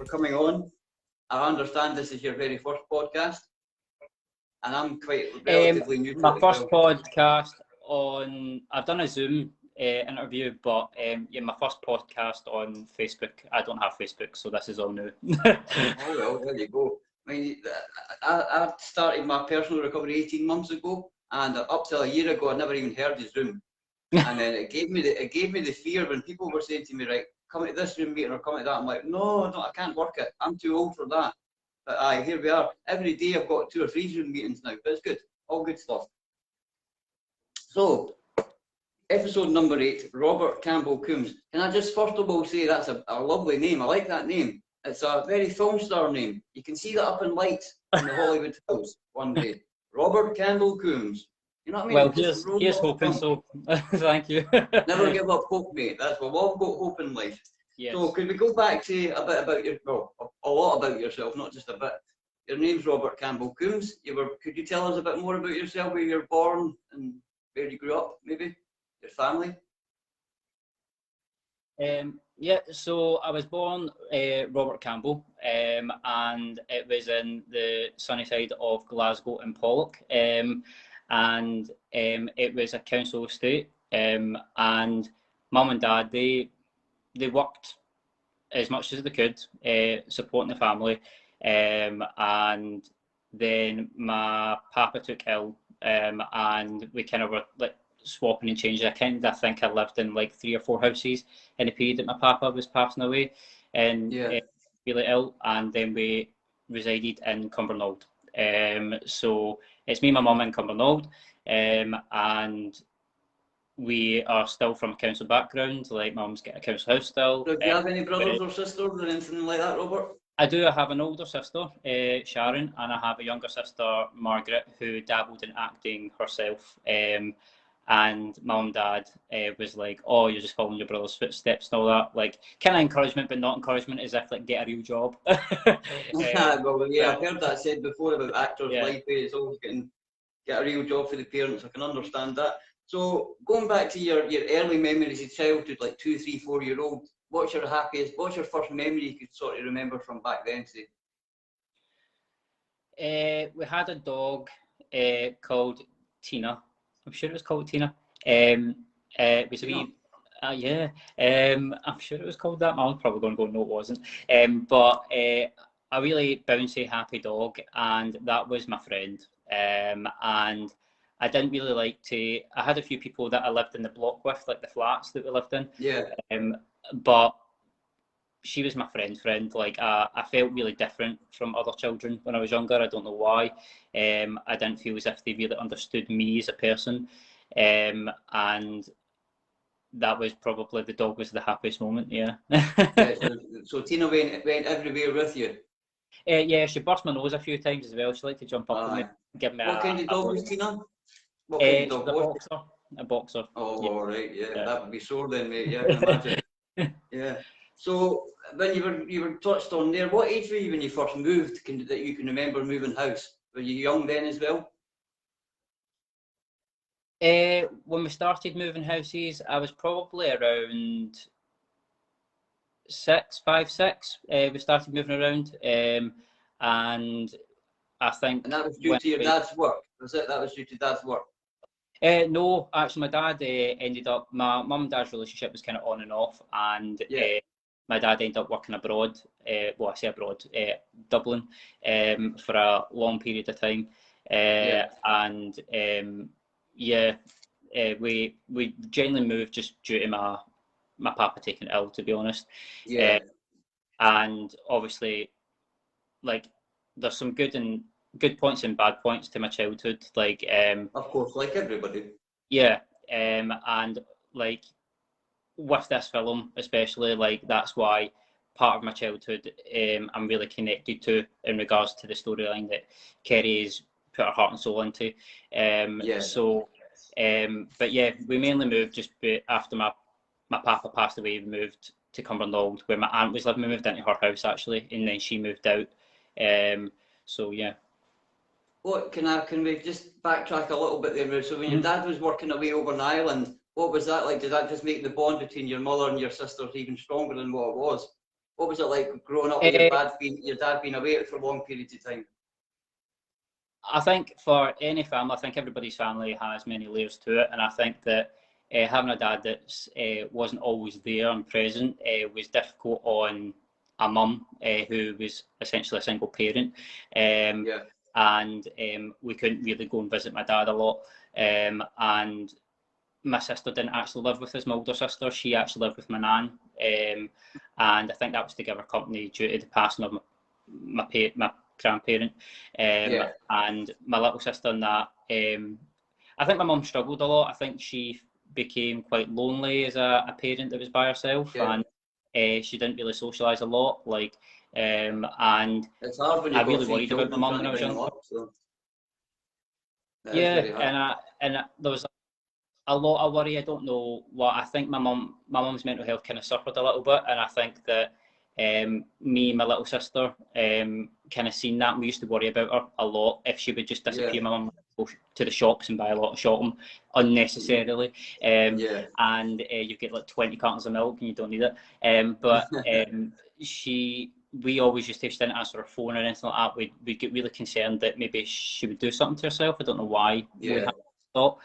coming on. I understand this is your very first podcast, and I'm quite relatively new to my it. First podcast on, I've done a Zoom interview, but yeah, my first podcast on Facebook. I don't have Facebook, so this is all new. Oh well, there you go. I mean, I started my personal recovery 18 months ago, and up till a year ago, I never even heard of Zoom. And then it gave me the fear when people were saying to me, right, come to this Zoom meeting or come to that. I'm like, no, I can't work it. I'm too old for that. But aye, here we are. Every day I've got 2 or 3 Zoom meetings now, but it's good. All good stuff. So, episode number 8, Robert Campbell-Coombes. Can I just first of all say that's a lovely name. I like that name. It's a very film star name. You can see that up in lights in the Hollywood Hills one day. Robert Campbell-Coombes. You know what I mean? Well, here's hoping so. Thank you. Never give up hope, mate. That's what we've all got hope in life. Yes. So could we go back to a bit about a lot about yourself, not just a bit. Your name's Robert Campbell-Coombes. Could you tell us a bit more about yourself, where you were born and where you grew up, maybe? Your family? Yeah, so I was born Robert Campbell, and it was in the sunny side of Glasgow and Pollock, and it was a council estate, and mum and dad, they worked as much as they could, supporting the family, and then my papa took ill, and we kind of were like swapping and changing. I think I lived in like 3 or 4 houses in the period that my papa was passing away and really ill, and then we resided in Cumbernauld. So it's me and my mum in Cumbernauld, and we are still from a council background. Like, mum's got a council house still. So do you have any brothers or sisters or anything like that, Robert? I do. I have an older sister, Sharon, and I have a younger sister, Margaret, who dabbled in acting herself. And mum and dad was like, oh, you're just following your brother's footsteps and all that. Like, kind of encouragement, but not encouragement, as if, like, get a real job. Well, yeah, I've heard that said before about actors' life. It's always get a real job for the parents. I can understand that. So going back to your early memories of childhood, like 2, 3, 4-year-old, what's your first memory you could sort of remember from back then, say? We had a dog called Tina. I'm sure it was called Tina. It was a wee, I'm sure it was called that. Mum's probably going to go, no, it wasn't. But a really bouncy, happy dog, and that was my friend. And I didn't really like to. I had a few people that I lived in the block with, like the flats that we lived in. Yeah. But she was my friend. Like, I felt really different from other children when I was younger. I don't know why. I didn't feel as if they really understood me as a person. And that was probably, the dog was the happiest moment, yeah. So Tina went everywhere with you? Yeah, she burst my nose a few times as well. She liked to jump up and give me What kind of dog was Tina? What kind of dog was it? A boxer. Oh, yeah. All right, yeah, that would be sore then, mate. Yeah, I can imagine. Yeah. So when you were touched on there, what age were you when you first moved? That you can remember moving house? Were you young then as well? When we started moving houses, I was probably around 5, 6. We started moving around, and I think. And that was due to your dad's work, was it? That was due to dad's work. No, actually, my dad ended up. My mum and dad's relationship was kind of on and off, and my dad ended up working abroad. Well, I say abroad, Dublin, for a long period of time. And we generally moved just due to my papa taking ill, to be honest. Yeah. And obviously, like, there's some good points and bad points to my childhood. Like, of course, like everybody. Yeah, and like with this film especially, like, that's why part of my childhood I'm really connected to in regards to the storyline that Kerry's put her heart and soul into. So, but yeah, we mainly moved just after my papa passed away. We moved to Cumbernauld, where my aunt was living. We moved into her house actually, and then she moved out. So yeah. What can we just backtrack a little bit there? So when your dad was working away over in Ireland, what was that like? Did that just make the bond between your mother and your sisters even stronger than what it was? What was it like growing up with your dad being away for long periods of time? I think for any family, I think everybody's family has many layers to it, and I think that having a dad that wasn't always there and present was difficult on a mum who was essentially a single parent, and we couldn't really go and visit my dad a lot, and my sister didn't actually live with us, my older sister. She actually lived with my nan, and I think that was to give her company due to the passing of my grandparent, and my little sister. And that I think my mum struggled a lot. I think she became quite lonely as a parent that was by herself, and she didn't really socialise a lot. And it's hard when I really worried about my mum when I was young. And there was a lot of worry. I don't know what. I think my mum's mental health kind of suffered a little bit, and I think that me and my little sister kind of seen that. We used to worry about her a lot. If she would just disappear, my mum would go to the shops and buy a lot of shopping unnecessarily, and you get like 20 cartons of milk and you don't need it. But we always used to, if she didn't answer her phone or anything like that, we'd get really concerned that maybe she would do something to herself. I don't know why we had thought,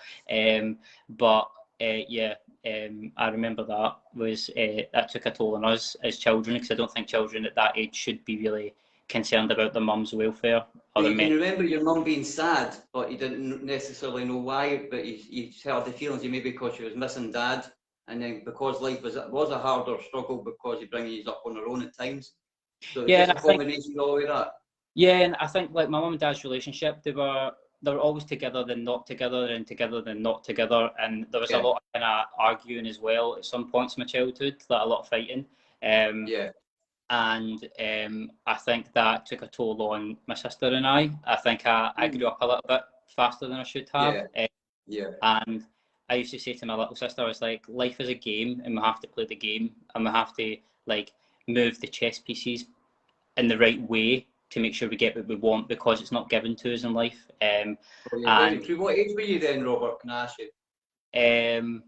but I remember that took a toll on us as children, because I don't think children at that age should be really concerned about their mum's welfare. You can remember your mum being sad, but you didn't necessarily know why, but you had the feelings maybe because she was missing dad, and then because life was a harder struggle because you're bringing you up on her own at times. So just a combination of all of that. Yeah, and I think like my mum and dad's relationship, they were always together, then not together, and together, then not together. And there was a lot of kind of arguing as well at some points in my childhood, like a lot of fighting. And I think that took a toll on my sister and I. I think I grew up a little bit faster than I should have. And I used to say to my little sister, I was like, life is a game, and we have to play the game, and we have to like move the chess pieces in the right way to make sure we get what we want, because it's not given to us in life. And what age were you then, Robert? Can I ask you?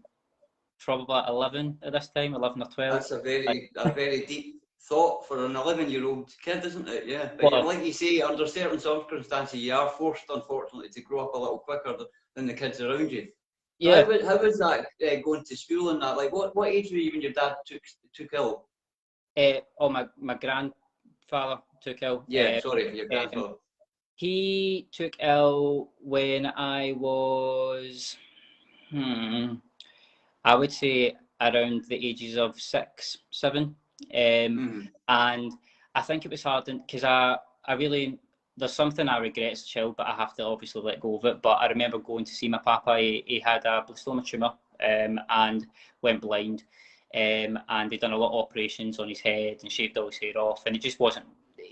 Probably 11 at this time, 11 or 12. That's a very deep thought for an 11-year-old kid, isn't it? Yeah. But like you say, under certain circumstances, you are forced, unfortunately, to grow up a little quicker than the kids around you. Yeah. How was that going to school and that? Like, what age were you when your dad took ill? My grandfather took ill. Yeah, sorry for your grandfather. He took ill when I was, I would say around the ages of 6, 7. And I think it was hard because I really, there's something I regret as a child, but I have to obviously let go of it. But I remember going to see my papa. He had a blastoma tumour and went blind. And they'd done a lot of operations on his head and shaved all his hair off, and he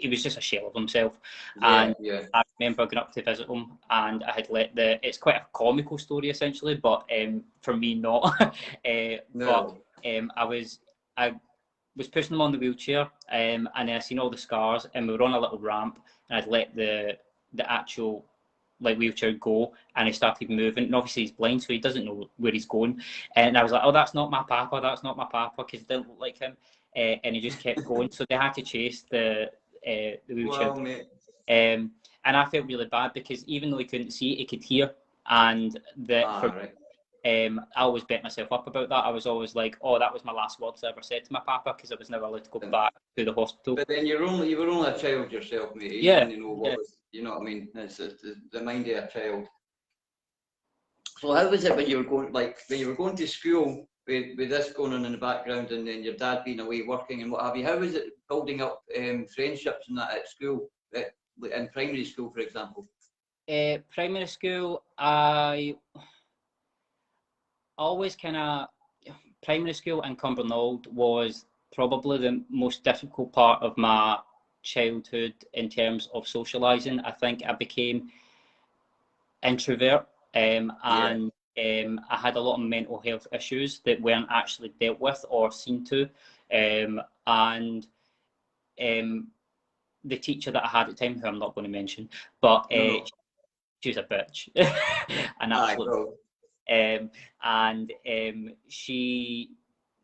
was just a shell of himself. I remember going up to visit him, and I had it's quite a comical story essentially, but for me not. But I was pushing him on the wheelchair, and then I seen all the scars, and we were on a little ramp, and I'd let the actual like wheelchair go, and he started moving, and obviously he's blind, so he doesn't know where he's going, and I was like, oh, that's not my papa, because it didn't look like him, and he just kept going. So they had to chase the wheelchair. Wow, mate. And I felt really bad, because even though he couldn't see, he could hear, and I always bet myself up about that. I was always like, oh, that was my last words I ever said to my papa, because I was never allowed to go back to the hospital. But then you were only a child yourself, mate. You didn't know what was, you know what I mean? It's the mind of a child. So how was it when you were going to school with this going on in the background, and then your dad being away working and what have you? How was it building up friendships and that at school, in primary school, for example? Primary school, I always primary school in Campbell-Coombes was probably the most difficult part of my childhood in terms of socialising. I think I became introvert, and I had a lot of mental health issues that weren't actually dealt with or seen to, and the teacher that I had at the time, who I'm not going to mention, but she was a bitch, an absolute. She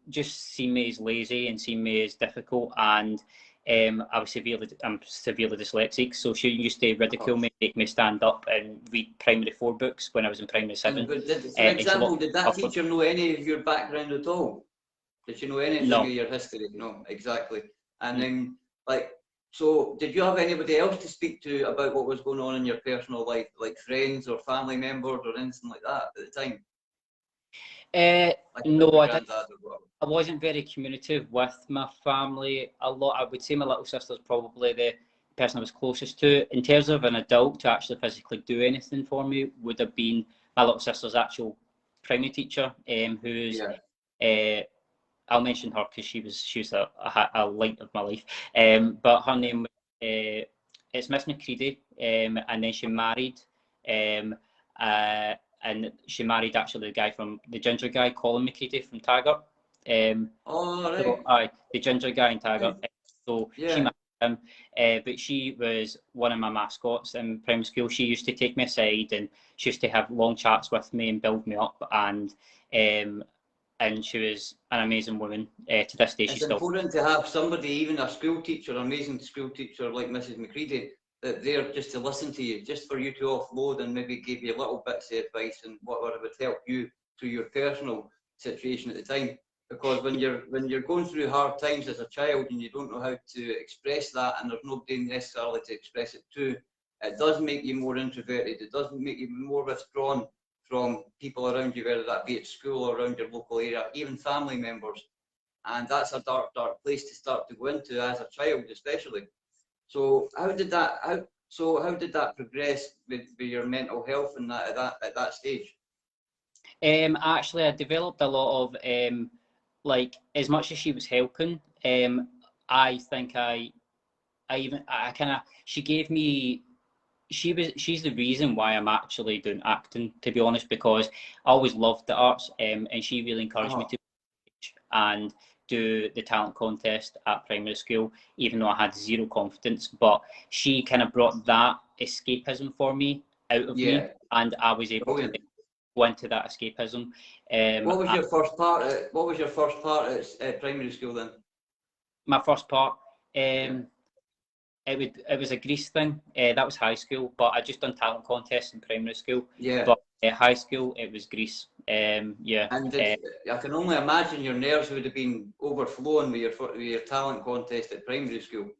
just seen me as lazy and seen me as difficult, and I'm severely dyslexic, so she used to ridicule me, make me stand up and read primary 4 books when I was in primary 7. For example, did that teacher know any of your background at all? Did she know anything of your history? No, exactly. And then, like, so did you have anybody else to speak to about what was going on in your personal life, like friends or family members or anything like that at the time? No, I wasn't very communicative with my family a lot. I would say my little sister's probably the person I was closest to. In terms of an adult to actually physically do anything for me would have been my little sister's actual primary teacher, who's I'll mention her because she was a light of my life. But her name it's Miss McCready, and then she married, and she married actually the guy from the ginger guy, Colin McCready from Taggart. So, the ginger guy in Taggart. So she married him, but she was one of my mascots in primary school. She used to take me aside and she used to have long chats with me and build me up, and she was an amazing woman. To this day, she's still. It's important to have somebody, even a school teacher, an amazing school teacher like Mrs. McCready, that they're just to listen to you, just for you to offload and maybe give you little bits of advice and what would help you through your personal situation at the time. Because when you're going through hard times as a child and you don't know how to express that, and there's nobody necessarily to express it to, it does make you more introverted. It does make you more withdrawn from people around you, whether that be at school or around your local area, even family members. And that's a dark, dark place to start to go into as a child, especially. So how did that progress with your mental health and that at that stage? Actually, I developed a lot of like, as much as she was helping, I think she gave me. She's the reason why I'm actually doing acting, to be honest, because I always loved the arts, and she really encouraged me to and do the talent contest at primary school, even though I had zero confidence. But she kind of brought that escapism for me out of me, and I was able to go into that escapism. What was your first part? What was your first part at primary school then? My first part. It was a Greece thing. That was high school, but I just done talent contests in primary school. Yeah. But high school, it was Greece. And I can only imagine your nerves would have been overflowing with your talent contest at primary school.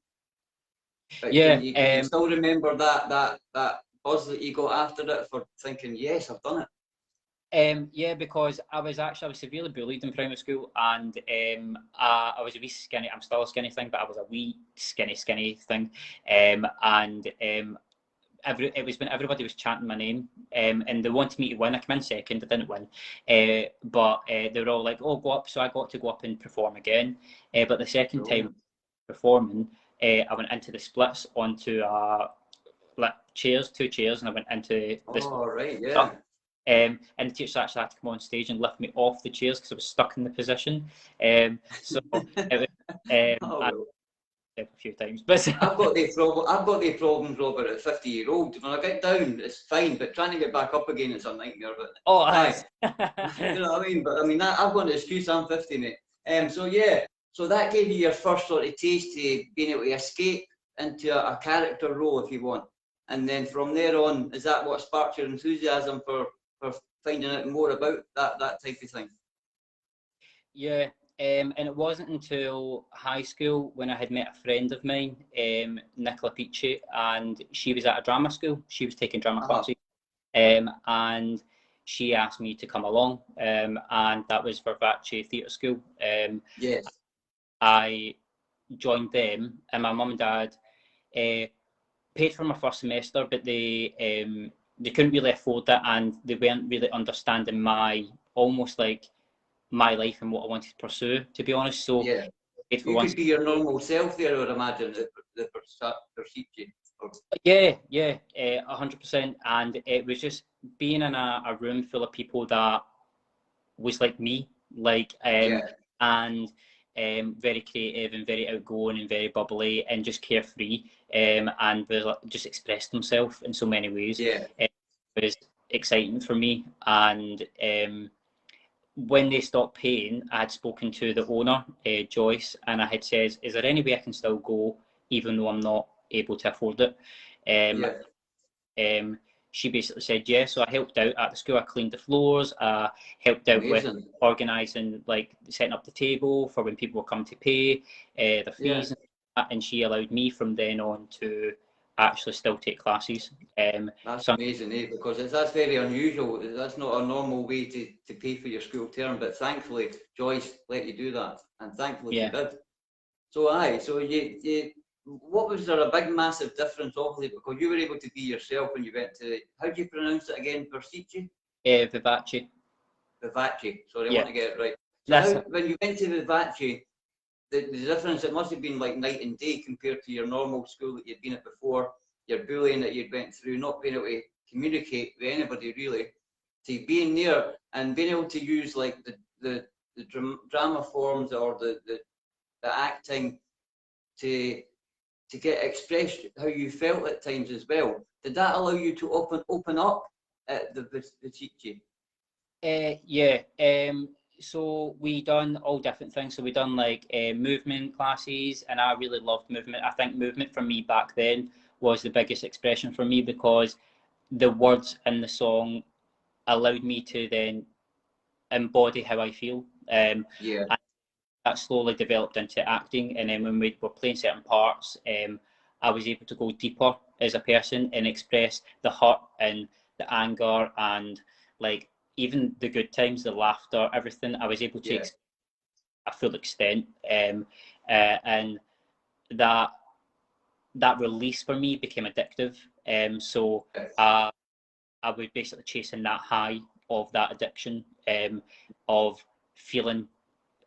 But can you still remember that buzz that you got after it for thinking, yes, I've done it? Yeah, because I was severely bullied in primary school, and I was a wee skinny. I'm still a skinny thing, but I was a wee skinny thing. It was when everybody was chanting my name, and they wanted me to win. I came in second. I didn't win, but they were all like, "Oh, go up!" So I got to go up and perform again. But the second time performing, I went into the splits onto like two chairs, and I went into the. Oh, right, yeah. And the teacher actually had to come on stage and lift me off the chairs because I was stuck in the position. So it was, a few times, but I've got the problems, Robert, at 50-year-old. When I get down, it's fine, but trying to get back up again is a nightmare. But you know what I mean. But I mean, I've got an excuse. I'm 50, mate. So that gave you your first sort of taste to being able to escape into a character role, if you want. And then from there on, is that what sparked your enthusiasm for finding out more about that type of thing? Yeah, and it wasn't until high school when I had met a friend of mine, Nicola Peachy, and she was at a drama school. She was taking drama classes, and she asked me to come along, and that was for Vache Theatre School. Yes. I joined them, and my mum and dad paid for my first semester, but they couldn't really afford that, and they weren't really understanding my life and what I wanted to pursue, to be honest. So you could be your normal self there, I would imagine, the perceived you. Yeah, 100%. And it was just being in a room full of people that was like me, and very creative and very outgoing and very bubbly and just carefree, and just expressed themselves in so many ways. Yeah. It was exciting for me, and when they stopped paying, I had spoken to the owner, Joyce, and I had said, is there any way I can still go even though I'm not able to afford it? She basically said yes. So I helped out at the school. I cleaned the floors. I helped out with organising, like setting up the table for when people were coming to pay their fees, and she allowed me from then on to actually still take classes. That's amazing, because that's very unusual. That's not a normal way to pay for your school term, but thankfully Joyce let you do that, and thankfully she did. So you what was there a big massive difference obviously, because you were able to be yourself when you went to, how do you pronounce it again, Versici? Vivace. Sorry, I want to get it right. So when you went to Vivace, the difference, it must have been like night and day compared to your normal school that you'd been at before, your bullying that you'd went through, not being able to communicate with anybody really, to being there and being able to use like the drama forms or the acting to get expressed how you felt at times as well. Did that allow you to open up at the teaching? So we done all different things. So we done like movement classes, and I really loved movement. I think movement for me back then was the biggest expression for me, because the words in the song allowed me to then embody how I feel. And that slowly developed into acting, and then when we were playing certain parts, I was able to go deeper as a person and express the hurt and the anger and like even the good times, the laughter, everything. I was able to a full extent, and that release for me became addictive. So I was basically chasing that high of that addiction, of feeling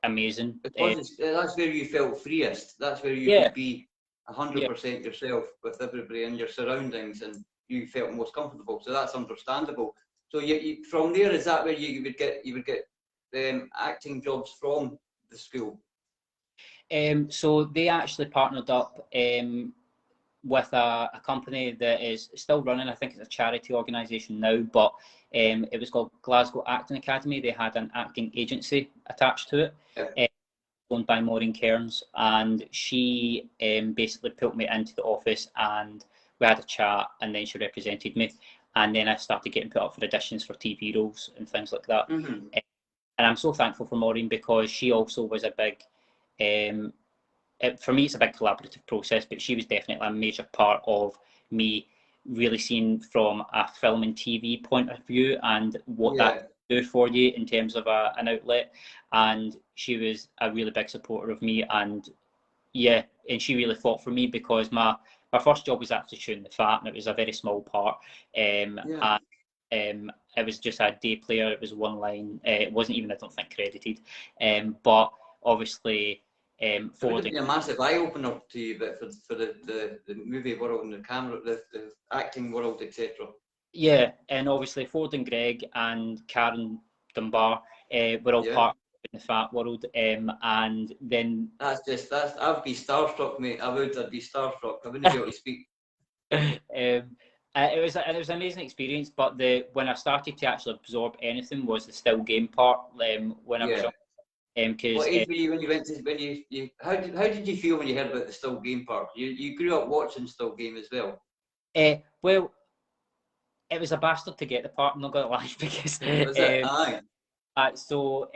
amazing. Because that's where you felt freest. That's where you could be 100% yourself with everybody in your surroundings, and you felt most comfortable. So that's understandable. So you from there, is that where you would get acting jobs from the school? So they actually partnered up with a company that is still running. I think it's a charity organisation now, but it was called Glasgow Acting Academy. They had an acting agency attached to it, owned by Maureen Cairns, and she basically put me into the office and we had a chat, and then she represented me, and then I started getting put up for auditions for TV roles and things like that. And I'm so thankful for Maureen, because she also was a big for me, it's a big collaborative process, but she was definitely a major part of me really seeing from a film and TV point of view and what that can do for you in terms of an outlet. And she was a really big supporter of me, and she really fought for me, because my first job was actually shooting The Fat, and it was a very small part. And it was just a day player. It was one line. It wasn't even, I don't think, credited. But obviously, it would be a massive eye opener to you, but for the movie world and the camera, the acting world, etc. Yeah, and obviously Ford and Greg and Karen Dunbar were all part of The Fat world, and then I'd be starstruck, mate. I'd be starstruck. I wouldn't be able to speak. It was an amazing experience, but when I started to actually absorb anything was the still game part. When I was young. What age were you when you went to how did you feel when you heard about the still game part? You grew up watching still game as well. Well, it was a bastard to get the part. I'm not gonna lie, because was it? So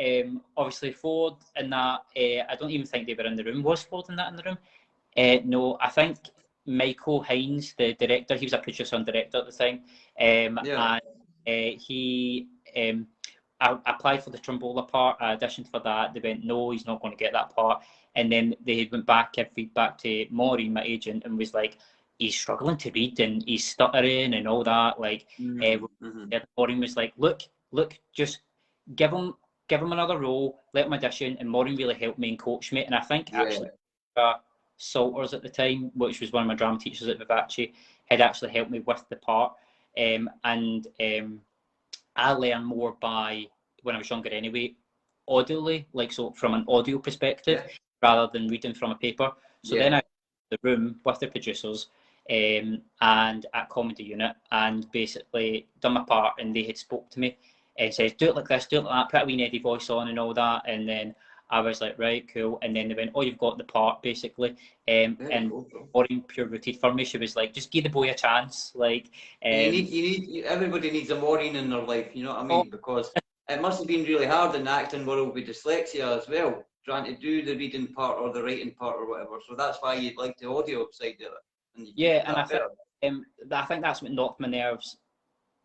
obviously Ford and that. I don't even think they were in the room. Was Ford and that in the room? No, I think Michael Hines, the director, he was a producer and director at the time. And he. I applied for the Trombola part. I auditioned for that. They went, no, he's not going to get that part. And then they went back, gave feedback to Maureen, my agent, and was like, he's struggling to read and he's stuttering and all that. Like, Maureen was like, look, just give him another role, let him audition. And Maureen really helped me and coached me. And I think actually Salters at the time, which was one of my drama teachers at Vivace, had actually helped me with the part. I learned more by, when I was younger anyway, audibly, like so from an audio perspective, rather than reading from a paper. So then I went to the room with the producers and at Comedy Unit, and basically done my part, and they had spoke to me, says, do it like this, do it like that, put a wee Eddie voice on and all that. And then I was like, right, cool. And then they went, oh, you've got the part, basically. And Maureen pure rooted for me. She was like, just give the boy a chance. Like, everybody needs a Maureen in their life, you know what I mean? Because it must have been really hard in the acting world with dyslexia as well, trying to do the reading part or the writing part or whatever. So that's why you'd like the audio side of it. And I think that's what knocked my nerves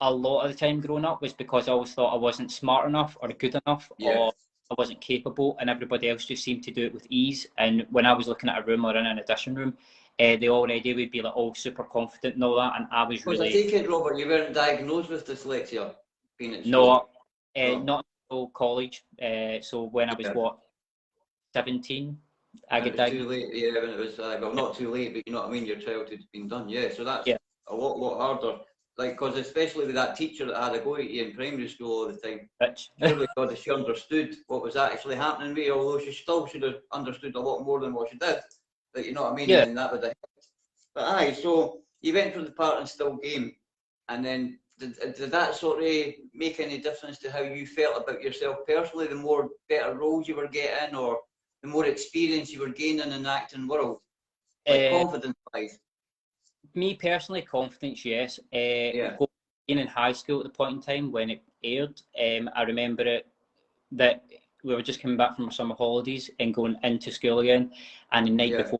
a lot of the time growing up, was because I always thought I wasn't smart enough or good enough or I wasn't capable, and everybody else just seemed to do it with ease. And when I was looking at a room or in an audition room, they already would be like all super confident and all that, and I was really... I take it, Robert, you weren't diagnosed with dyslexia being at school? No, not until college. So when I was, 17, I got diagnosed. Too late, when it was, well, not too late, but you know what I mean, your childhood's been done, so that's a lot harder. Like, because especially with that teacher that had a go at you in primary school all the time, surely God, she understood what was actually happening with you, although she still should have understood a lot more than what she did. But you know what I mean? Yeah. And that would have helped. But so you went for the part and still game, and then did that sort of make any difference to how you felt about yourself personally? The more better roles you were getting, or the more experience you were gaining in the acting world, like confidence-wise? Me personally, confidence, yes. Being in high school at the point in time when it aired, I remember it that we were just coming back from our summer holidays and going into school again, and the night before,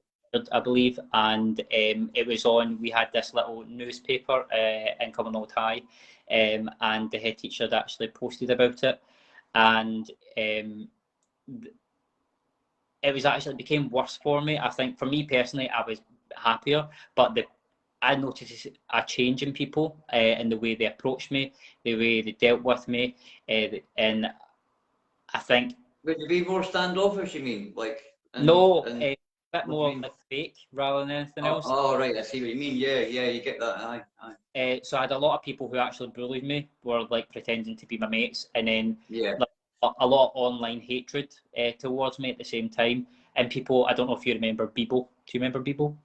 I believe, and it was on. We had this little newspaper in Campbell-Coombes High, and the head teacher had actually posted about it, and it was actually, it became worse for me. I think for me personally, I was happier, but I noticed a change in people in the way they approached me, the way they dealt with me, and I think... Would you be more standoffish, you mean? Like, a bit more like fake rather than anything else. Oh, right, I see what you mean. Yeah, you get that. Aye. So I had a lot of people who actually bullied me, were like pretending to be my mates, and then like, a lot of online hatred towards me at the same time. And people, I don't know if you remember Bebo. Do you remember Bebo?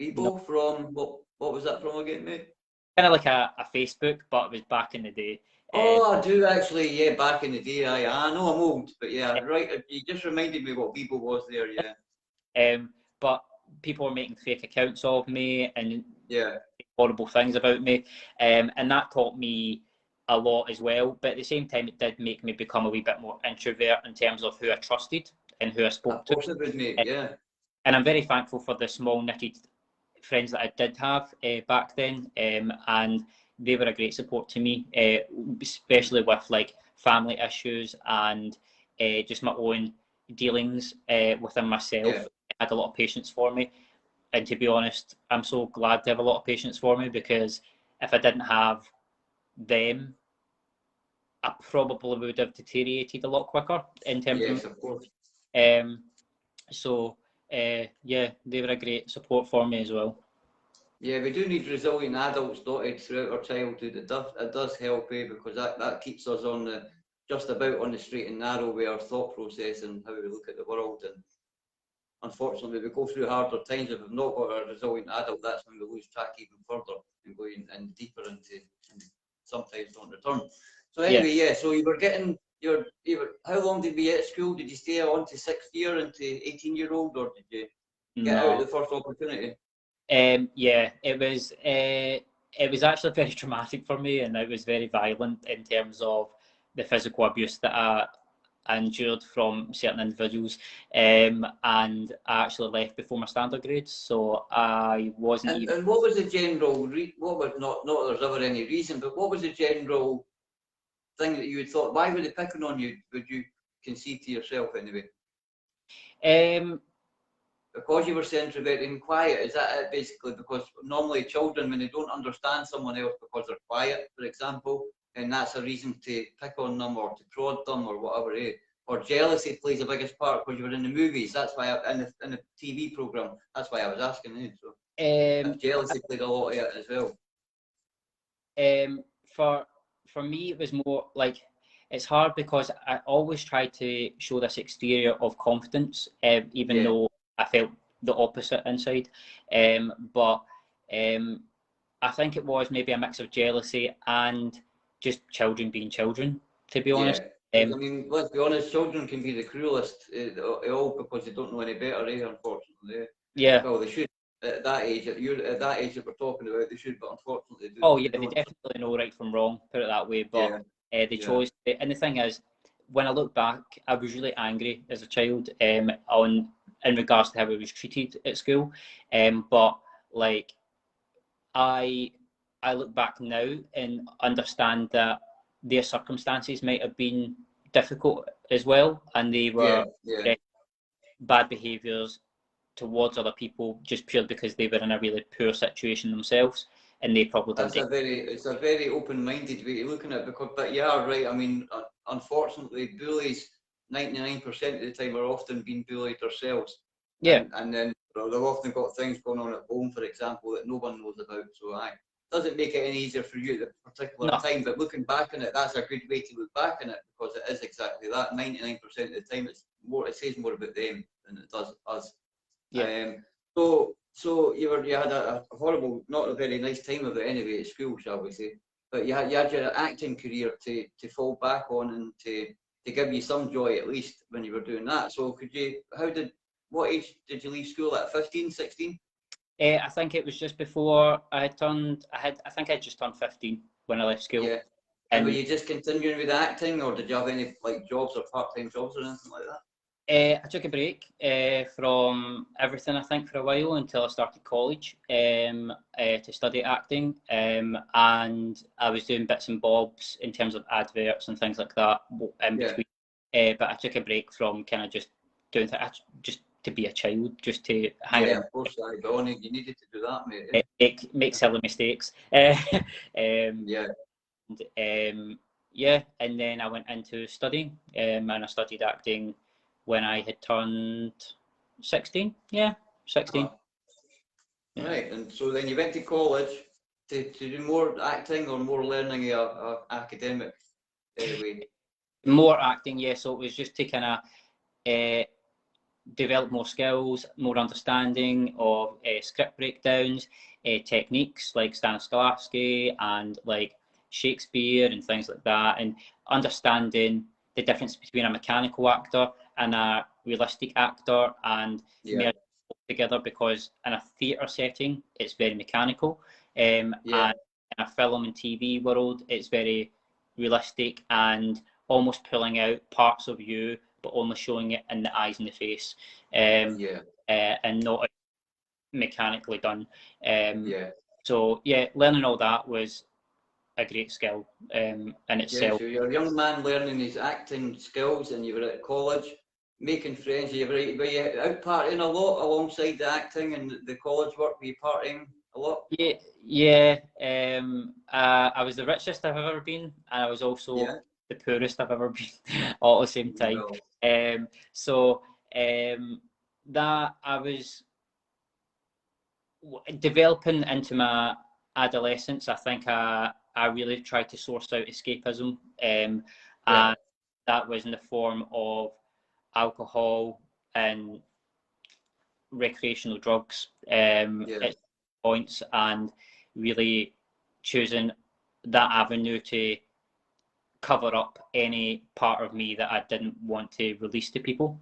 Bebo from what was that from again, mate? Kind of like a Facebook, but it was back in the day. I do actually. Back in the day. I know I'm old, but right. You just reminded me what Bebo was there. But people were making fake accounts of me and yeah, horrible things about me, and that taught me a lot as well. But at the same time, it did make me become a wee bit more introvert in terms of who I trusted and who I spoke to. Of course it would, mate. Yeah. And I'm very thankful for the small knitted friends that I did have back then, and they were a great support to me, especially with like family issues and just my own dealings within myself. Yeah. I had a lot of patience for me, and to be honest, I'm so glad to have a lot of patience for me, because if I didn't have them, I probably would have deteriorated a lot quicker in terms of course. So they were a great support for me as well. Yeah, we do need resilient adults dotted throughout our childhood. It does help, because that keeps us on just about on the straight and narrow with our thought process and how we look at the world. And unfortunately, we go through harder times. If we've not got a resilient adult, that's when we lose track even further and go in deeper into, and sometimes don't return. So anyway, so you were getting how long did we at school? Did you stay on to 6th year into 18-year-old, or did you get out of the first opportunity? It was actually very traumatic for me, and it was very violent in terms of the physical abuse that I endured from certain individuals, and I actually left before my standard grades, so I wasn't. And what was the general? What was not that there's ever any reason, but what was the general thing that you had thought? Why were they picking on you? Would you concede to yourself anyway? Because you were introverted and quiet, is that it basically? Because normally children, when they don't understand someone else because they're quiet, for example, and that's a reason to pick on them or to prod them or whatever, or jealousy plays the biggest part because you were in the movies. That's why in the TV program. That's why I was asking. So jealousy played a lot of it as well. For me, it was more like, it's hard because I always try to show this exterior of confidence, even though I felt the opposite inside. But I think it was maybe a mix of jealousy and just children being children. to be honest. I mean, let's be honest, children can be the cruelest, all because they don't know any better, unfortunately. Yeah. Well, they should at that age. At that age that we're talking about, they should, but unfortunately, they Oh yeah, they they definitely know right from wrong. Put it that way. But they chose. And the thing is, when I look back, I was really angry as a child on in regards to how I was treated at school. But like I look back now and understand that their circumstances might have been difficult as well, and they were bad behaviours towards other people just purely because they were in a really poor situation themselves, and they probably That's it's a very open-minded way of looking at it. Because, but you are right. I mean, unfortunately, bullies 99% of the time are often being bullied themselves. Yeah. And then they've often got things going on at home, for example, that no one knows about. So doesn't make it any easier for you at the particular time. But looking back on it, that's a good way to look back on it, because it is exactly that. 99% of the time, it says more about them than it does us. Yeah. So you had a horrible, not a very nice time of it anyway at school, shall we say? But you had your acting career to fall back on, and to give you some joy at least when you were doing that. So what age did you leave school at? 15, 16? I think it was just before I think I just turned 15 when I left school. Yeah. And were you just continuing with acting, or did you have any like jobs or part-time jobs or anything like that? I took a break from everything, I think, for a while until I started college to study acting, and I was doing bits and bobs in terms of adverts and things like that in between. But I took a break from kind of just doing just to be a child, just to hang around. Of course, you needed to do that, mate. Make silly mistakes. And then I went into studying, and I studied acting when I had turned 16. Yeah, 16. Right, and so then you went to college to do more acting or more learning academic way? More acting, yeah. So it was just to kind of develop more skills, more understanding of script breakdowns, techniques like Stanislavski and like Shakespeare and things like that, and understanding the difference between a mechanical actor and a realistic actor, and merge together, because in a theatre setting it's very mechanical, and in a film and TV world it's very realistic and almost pulling out parts of you but only showing it in the eyes and the face, and not mechanically done. So learning all that was a great skill in itself. So you're a young man learning his acting skills, and you were at college making friends. Were you out partying a lot alongside the acting and the college work? Were you partying a lot? I was the richest I've ever been, and I was also the poorest I've ever been all at the same time. That I was developing into my adolescence. I think I really tried to source out escapism, and that was in the form of alcohol and recreational drugs at points, and really choosing that avenue to cover up any part of me that I didn't want to release to people.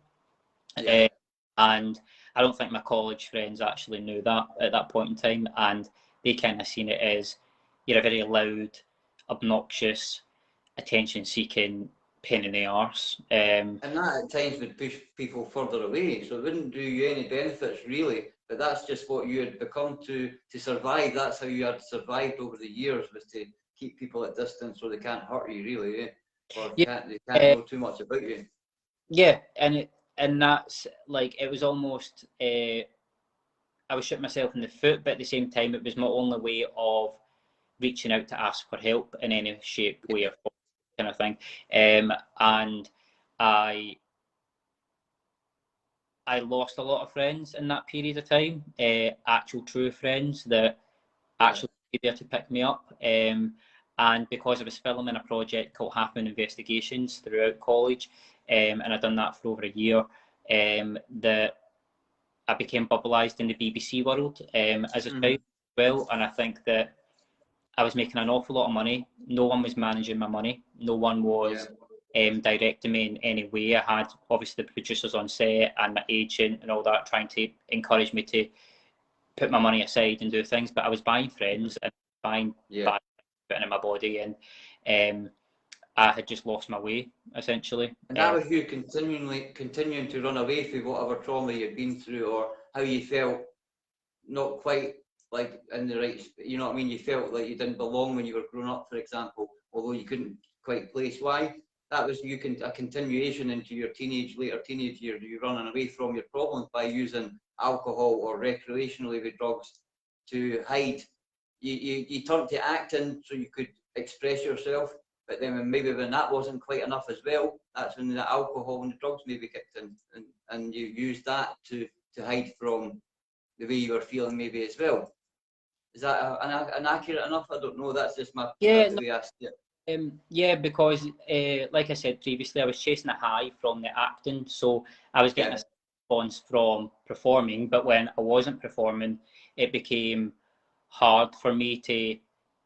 And I don't think my college friends actually knew that at that point in time, and they kind of seen it as you're a very loud, obnoxious, attention-seeking pain in the arse. And that at times would push people further away, so it wouldn't do you any benefits really, but that's just what you had become to survive. That's how you had survived over the years, was to keep people at distance so they can't hurt you really, or they can't know too much about you. And that's like, it was almost I was shooting myself in the foot, but at the same time it was my only way of reaching out to ask for help in any shape, way or form, kind of thing. And I lost a lot of friends in that period of time, actual true friends that actually were there to pick me up. And because I was filming a project called Happen Investigations throughout college, and I'd done that for over a year, that I became bubbleized in the BBC world as a child as well. And I think that I was making an awful lot of money. No one was managing my money. No one was directing me in any way. I had obviously the producers on set and my agent and all that trying to encourage me to put my money aside and do things, but I was buying friends and buying bad things in my body, and I had just lost my way essentially. And that was you continuing to run away from whatever trauma you'd been through, or how you felt not quite like in the right, you know what I mean? You felt like you didn't belong when you were growing up, for example, although you couldn't quite place why. That was a continuation into your later teenage years, you running away from your problems by using alcohol or recreationally with drugs to hide. You turned to acting so you could express yourself, but then when that wasn't quite enough as well, that's when the alcohol and the drugs maybe kicked in, and you used that to hide from the way you were feeling maybe as well. Is that an accurate enough? I don't know. That's just the way I see it. Yeah, because like I said previously, I was chasing a high from the acting, so I was getting a response from performing, but when I wasn't performing, it became hard for me to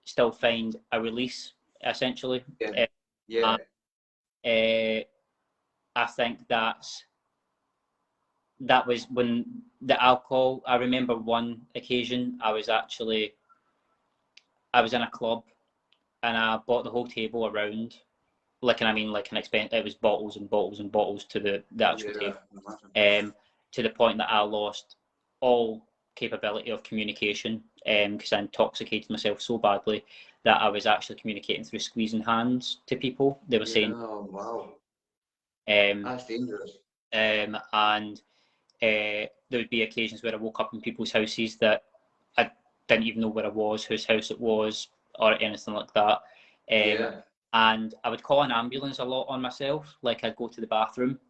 still find a release, essentially. I think that was when the alcohol. I remember one occasion I was in a club and I bought the whole table around, like an expense. It was bottles and bottles and bottles to the actual table, to the point that I lost all capability of communication, because I intoxicated myself so badly that I was actually communicating through squeezing hands to people. They were saying, "Oh wow, that's dangerous." And there would be occasions where I woke up in people's houses that I didn't even know where I was, whose house it was, or anything like that. And I would call an ambulance a lot on myself. Like I'd go to the bathroom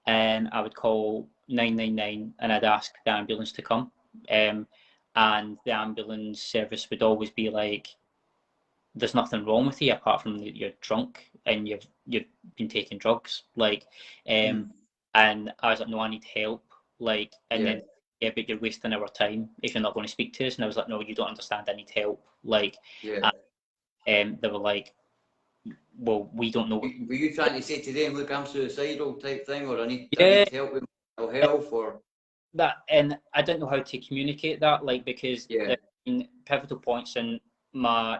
and I would call 999 and I'd ask the ambulance to come. And the ambulance service would always be like, there's nothing wrong with you apart from that you're drunk and you've been taking drugs. Like, and I was like, no, I need help. Like, and then, but you're wasting our time if you're not going to speak to us. And I was like, no, you don't understand. I need help. Like, and they were like, well, we don't know. Were you trying to say to them, look, I'm suicidal type thing, or I need help with mental health, or that? And I didn't know how to communicate that, like, because there have been pivotal points in my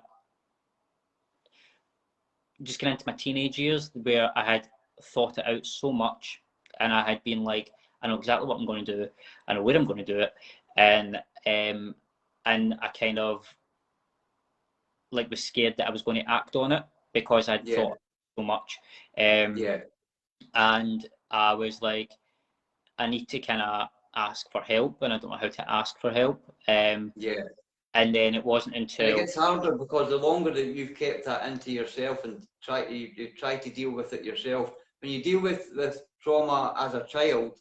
just getting into my teenage years where I had thought it out so much, and I had been like, I know exactly what I'm going to do, I know where I'm going to do it, and I kind of like was scared that I was going to act on it because I'd thought so much, and I was like, I need to kind of ask for help, and I don't know how to ask for help. And then it wasn't until... It gets harder because the longer that you've kept that into yourself and you try to deal with it yourself, when you deal with trauma as a child,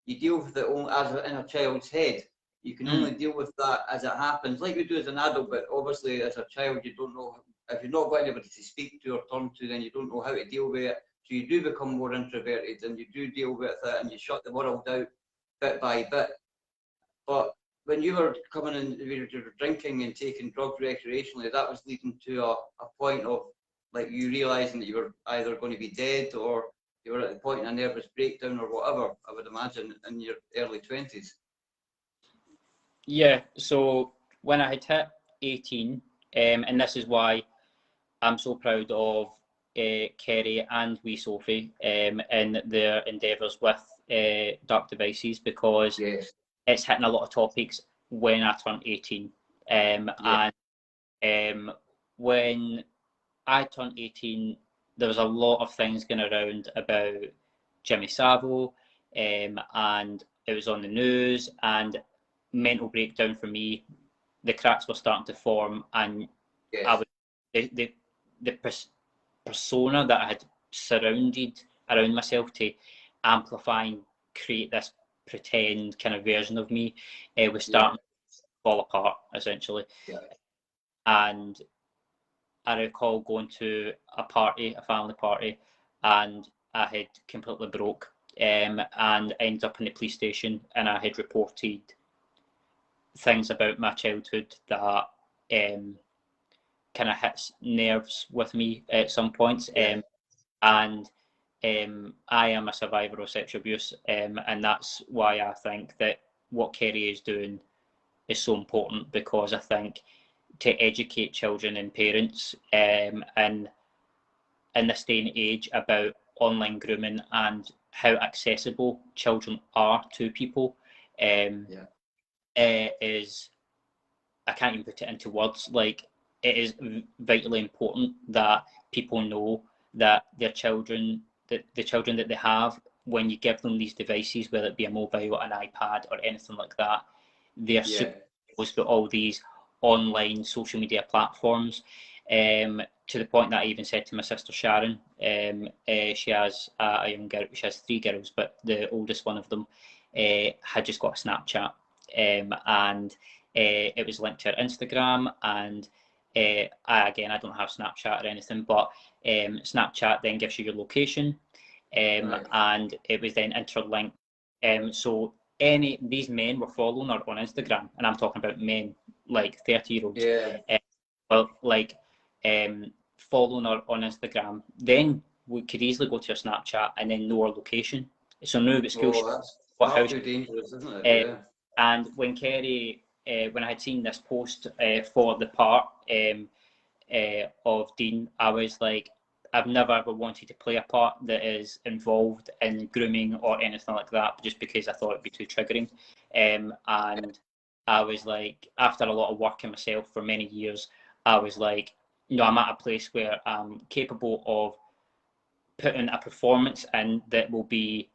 you deal with it in a child's head. You can only deal with that as it happens, like you do as an adult, but obviously as a child, you don't know, if you're not got anybody to speak to or turn to, then you don't know how to deal with it. So you do become more introverted and you do deal with it and you shut the world out bit by bit. But when you were coming in, you were drinking and taking drugs recreationally, that was leading to a point of like you realising that you were either going to be dead or you were at the point of a nervous breakdown or whatever, I would imagine, in your early 20s. Yeah, so when I had hit 18, and this is why I'm so proud of Kerry and wee Sophie in their endeavours with Dark Devices, because it's hitting a lot of topics when I turned 18. And when I turned 18, there was a lot of things going around about Jimmy Savile, and it was on the news, and mental breakdown for me. The cracks were starting to form, and I was the persona that I had surrounded around myself to amplify and create this pretend kind of version of me was starting to fall apart, essentially. And I recall going to a family party, and I had completely broke, and ended up in the police station, and I had reported things about my childhood that kind of hits nerves with me at some points, and I am a survivor of sexual abuse, and that's why I think that what Kerry is doing is so important, because I think to educate children and parents and in this day and age about online grooming and how accessible children are to people is, I can't even put it into words. Like, it is vitally important that people know that their children, that the children that they have, when you give them these devices, whether it be a mobile, an iPad, or anything like that, they're super exposed to all these online social media platforms. To the point that I even said to my sister Sharon, she has a young girl, she has 3 girls, but the oldest one of them had just got a Snapchat, and it was linked to her Instagram, and I don't have Snapchat or anything, but Snapchat then gives you your location, and it was then interlinked. So these men were following her on Instagram, and I'm talking about men, like 30-year-olds, following her on Instagram. Then we could easily go to her Snapchat and then know her location. So now at school, what house? Too dangerous, isn't it? And when Kerry, when I had seen this post for the part of Dean, I was like, I've never ever wanted to play a part that is involved in grooming or anything like that, just because I thought it'd be too triggering. And I was like, after a lot of work in myself for many years, I was like, I'm at a place where I'm capable of putting a performance in that will be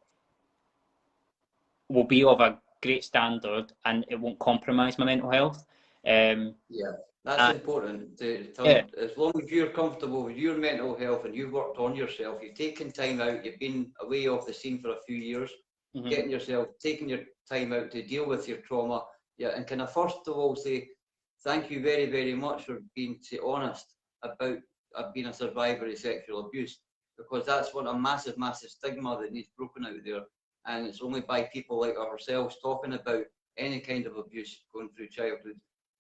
of a great standard, and it won't compromise my mental health. That's important. As long as you're comfortable with your mental health and you've worked on yourself, you've taken time out, you've been away off the scene for a few years, taking your time out to deal with your trauma. And can I first of all say thank you very, very much for being so honest about being a survivor of sexual abuse, because that's what a massive, massive stigma that needs broken out there. And it's only by people like ourselves talking about any kind of abuse going through childhood,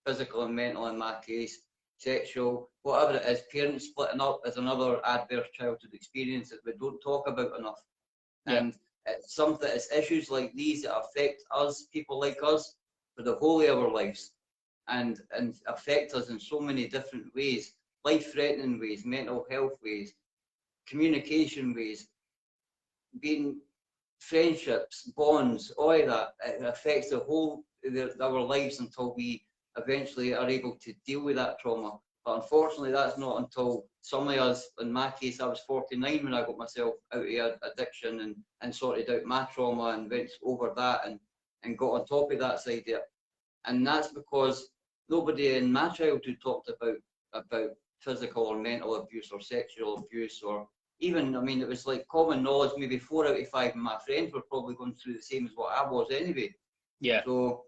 physical and mental in my case, sexual, whatever it is, parents splitting up is another adverse childhood experience that we don't talk about enough. And it's something, it's issues like these that affect us, people like us, for the whole of our lives, and affect us in so many different ways, life-threatening ways, mental health ways, communication ways, being friendships, bonds, all of that. It affects the whole our lives until we eventually are able to deal with that trauma. But unfortunately, that's not until some of us, in my case, I was 49 when I got myself out of addiction and sorted out my trauma and went over that and got on top of that side there. And that's because nobody in my childhood talked about physical or mental abuse or sexual abuse, or even, I mean, it was like common knowledge, maybe 4 out of 5 of my friends were probably going through the same as what I was anyway. So,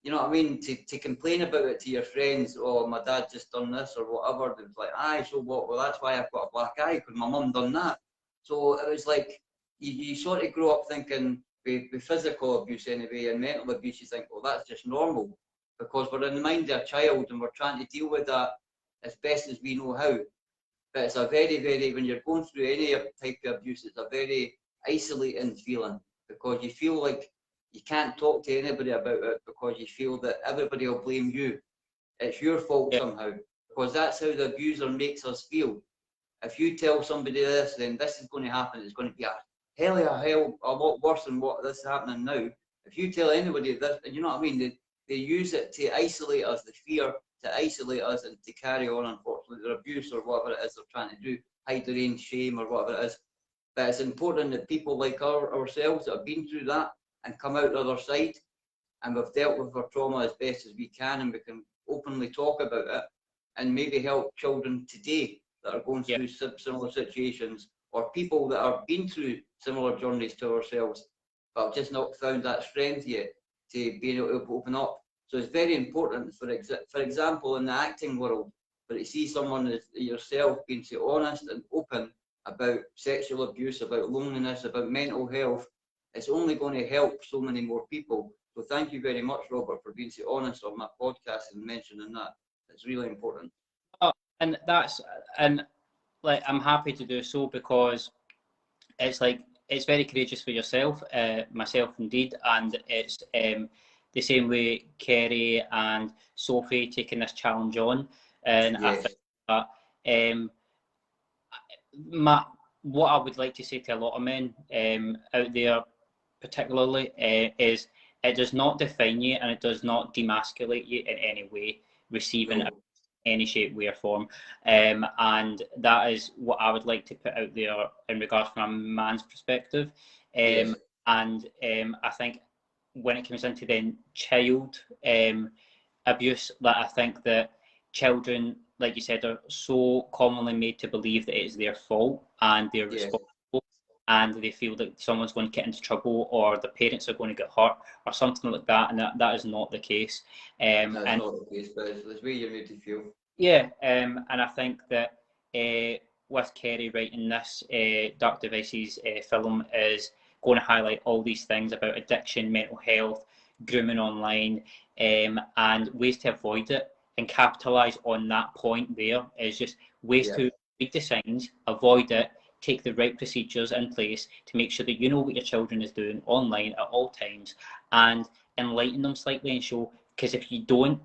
you know what I mean, to complain about it to your friends, oh, my dad just done this or whatever, it was like, aye, so what? Well, that's why I've got a black eye, because my mum done that. So it was like, you sort of grow up thinking, with physical abuse anyway, and mental abuse, you think, well, that's just normal, because we're in the mind of a child and we're trying to deal with that as best as we know how. But it's a very, very, when you're going through any type of abuse, it's a very isolating feeling, because you feel like you can't talk to anybody about it, because you feel that everybody will blame you. It's your fault somehow, because that's how the abuser makes us feel. If you tell somebody this, then this is going to happen. It's going to be a hell a lot worse than what this is happening now. If you tell anybody this, you know what I mean, they use it to isolate us, the fear to isolate us and to carry on, unfortunately, their abuse or whatever it is they're trying to do, hide their own shame or whatever it is. But it's important that people like ourselves that have been through that and come out the other side, and we've dealt with our trauma as best as we can, and we can openly talk about it and maybe help children today that are going through similar situations, or people that have been through similar journeys to ourselves but have just not found that strength yet to be able to open up. So it's very important, for example, in the acting world, but to see someone as yourself being so honest and open about sexual abuse, about loneliness, about mental health, it's only going to help so many more people. So thank you very much, Robert, for being so honest on my podcast and mentioning that. It's really important. And like, I'm happy to do so, because it's like, it's very courageous for yourself, myself indeed, and it's the same way Kerry and Sophie taking this challenge on, and I Yes. think that what I would like to say to a lot of men out there, particularly, is it does not define you and it does not demasculate you in any way, receiving No. any shape, way, or form. And that is what I would like to put out there in regards from a man's perspective. Yes. And I think when it comes into then child abuse, that I think that children, like you said, are so commonly made to believe that it's their fault and they're Yes. responsible, and they feel that someone's going to get into trouble or the parents are going to get hurt or something like that, and that is not the case. That's not the case, but it's the way you're made to feel. Yeah, and I think that with Kerry writing this Dark Devices film is going to highlight all these things about addiction, mental health, grooming online, and ways to avoid it, and capitalise on that point. There is just ways to read the signs, avoid it, take the right procedures in place to make sure that you know what your children is doing online at all times, and enlighten them slightly and show, because if you don't,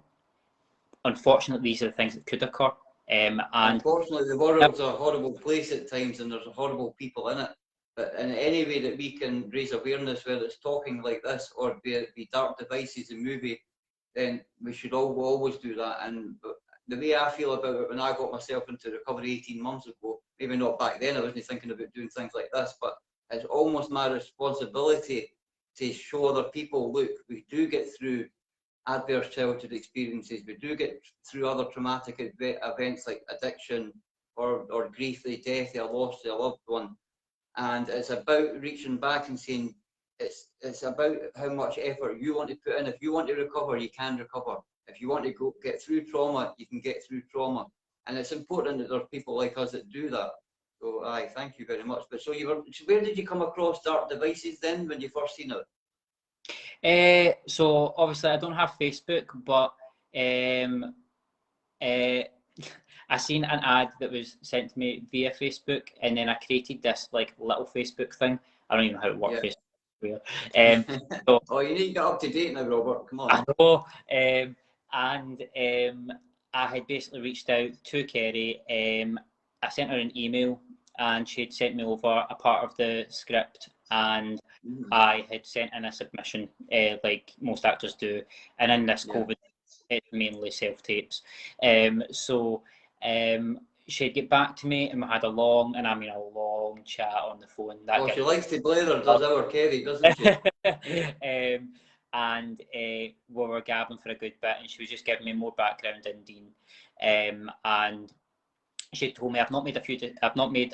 unfortunately, these are the things that could occur. And unfortunately, the world's a horrible place at times, and there's horrible people in it. But in any way that we can raise awareness, whether it's talking like this or be Dark Devices, a movie, then we should always do that. And the way I feel about it, when I got myself into recovery 18 months ago, maybe not back then, I wasn't thinking about doing things like this, but it's almost my responsibility to show other people, look, we do get through adverse childhood experiences, we do get through other traumatic events like addiction or grief, the death, the loss of a loved one. And it's about reaching back and saying, it's about how much effort you want to put in. If you want to recover, you can recover. If you want to get through trauma, you can get through trauma. And it's important that there's people like us that do that. So aye, thank you very much. But so where did you come across Dark Devices then when you first seen it? So obviously I don't have Facebook, but I seen an ad that was sent to me via Facebook, and then I created this like little Facebook thing. I don't even know how it works. Facebook. So, oh, you need to get up to date now, Robert. Come on. I know. And I had basically reached out to Kerry. I sent her an email, and she had sent me over a part of the script, and I had sent in a submission, like most actors do. And in this COVID, it's mainly self-tapes. So she'd get back to me, and we had a long chat on the phone. She likes to blather, does our Kerry, doesn't she? And we were gabbing for a good bit, and she was just giving me more background in Dean. And she told me I've not made a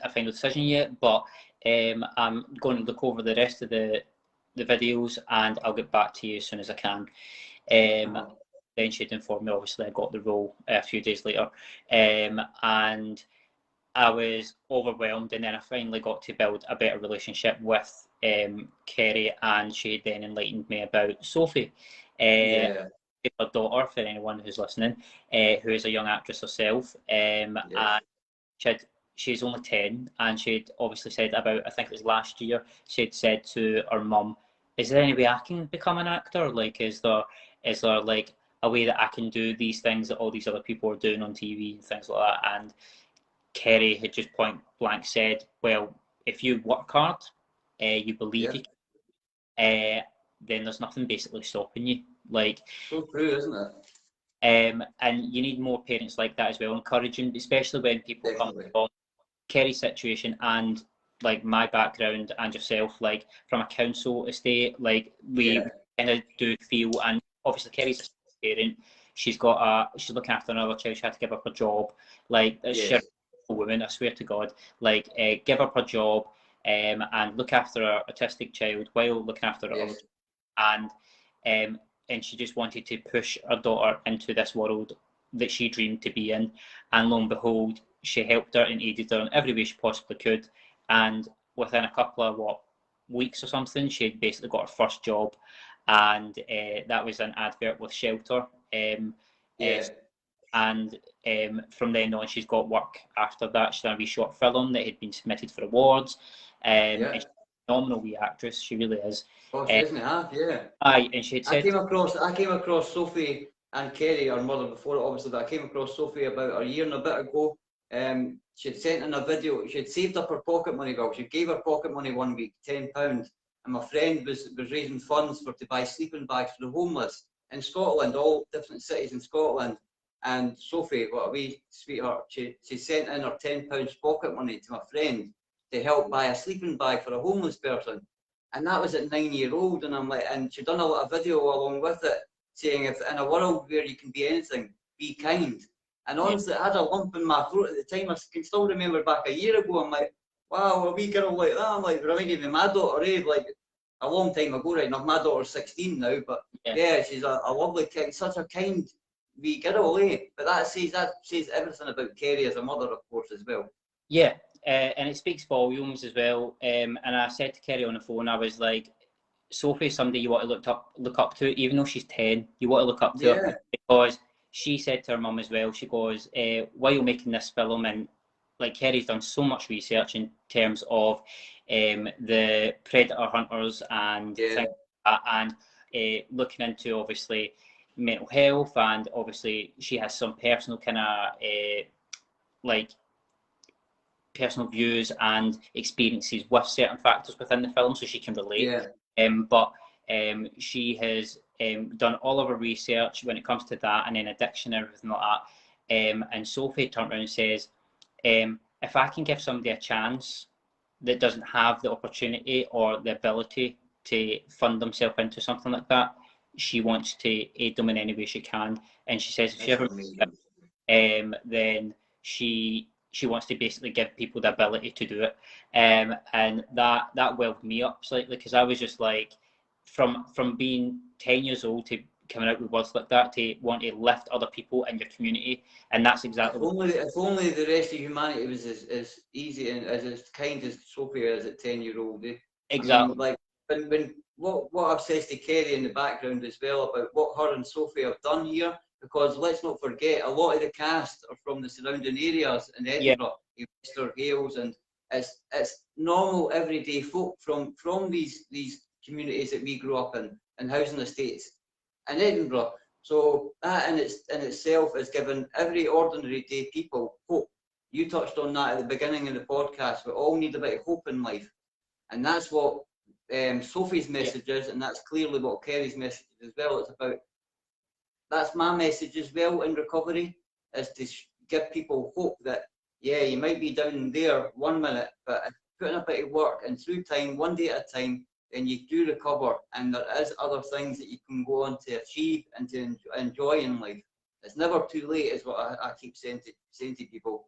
final decision yet, but I'm going to look over the rest of the videos, and I'll get back to you as soon as I can. Then she'd informed me, obviously, I got the role a few days later, and I was overwhelmed, and then I finally got to build a better relationship with Kerry, and she then enlightened me about Sophie, her daughter, for anyone who's listening, who is a young actress herself, and she's only 10, and she'd obviously said about, I think it was last year, she'd said to her mum, is there any way I can become an actor? Like, is there like a way that I can do these things that all these other people are doing on TV and things like that? And Kerry had just point blank said, well, if you work hard, you believe you can, then there's nothing basically stopping you. Like, so true, isn't it? And you need more parents like that as well, encouraging, especially when people come from Kerry's situation and like my background and yourself, like from a council estate, like we kind of do feel, and obviously Kerry's a parent, she's looking after another child, she had to give up her job, like she's a woman, I swear to God, like give up her job and look after her autistic child while looking after her other child. And she just wanted to push her daughter into this world that she dreamed to be in. And lo and behold, she helped her and aided her in every way she possibly could. And within a couple of weeks or something, she had basically got her first job. And that was an advert with Shelter. and from then on, she's got work after that. She's done a wee short film that had been submitted for awards. And she's a phenomenal wee actress. She really is. Oh, she isn't half, yeah. Aye, and she had said... I came across Sophie and Kerry, her mother, before it, obviously, but I came across Sophie about a year and a bit ago. She had sent in a video. She had saved up her pocket money, well, she gave her pocket money one week, £10, and my friend was raising funds to buy sleeping bags for the homeless in Scotland, all different cities in Scotland. And Sophie, what a wee sweetheart, she sent in her £10 pocket money to my friend to help buy a sleeping bag for a homeless person. And that was at 9-year-old, and I'm like, and she'd done a little video along with it, saying, if in a world where you can be anything, be kind. And honestly, I had a lump in my throat at the time. I can still remember back a year ago, I'm like, wow, a wee girl like that. I'm like, reminded me of my daughter, like a long time ago, right enough. My daughter's 16 now, but yeah, she's a lovely kid, such a kind wee girl, But that says everything about Kerry as a mother, of course, as well. Yeah, and it speaks volumes as well. And I said to Kerry on the phone, I was like, Sophie's somebody you want to look up to, even though she's 10. You want to look up to her, because she said to her mum as well, she goes, while you're making this film, and like Kerry's done so much research in terms of the predator hunters and things like that, and looking into obviously mental health, and obviously she has some personal kind of like personal views and experiences with certain factors within the film, so she can relate. But she has done all of her research when it comes to that, and then addiction and everything like that. And Sophie turned around and says, if I can give somebody a chance that doesn't have the opportunity or the ability to fund themselves into something like that, she wants to aid them in any way she can. And she says, if she ever then she wants to basically give people the ability to do it. And that welled me up slightly, because I was just like, from being 10 years old to coming out with words like that, to want to lift other people in your community. And that's exactly if only the rest of humanity was as easy and as kind as Sophie is at 10-year-old. Exactly. I mean, like when what I've said to Kerry in the background as well about what her and Sophie have done here, because let's not forget, a lot of the cast are from the surrounding areas in Edinburgh, Wester Gales, and it's normal everyday folk from these communities that we grew up in housing estates in Edinburgh. So that in itself has given every ordinary day people hope. You touched on that at the beginning of the podcast. We all need a bit of hope in life, and that's what Sophie's message is, and that's clearly what Kerry's message is as well. It's about, that's my message as well in recovery, is to give people hope that, you might be down there 1 minute, but put in a bit of work and through time, one day at a time, then you do recover, and there is other things that you can go on to achieve and to enjoy in life. It's never too late, is what I keep saying to people.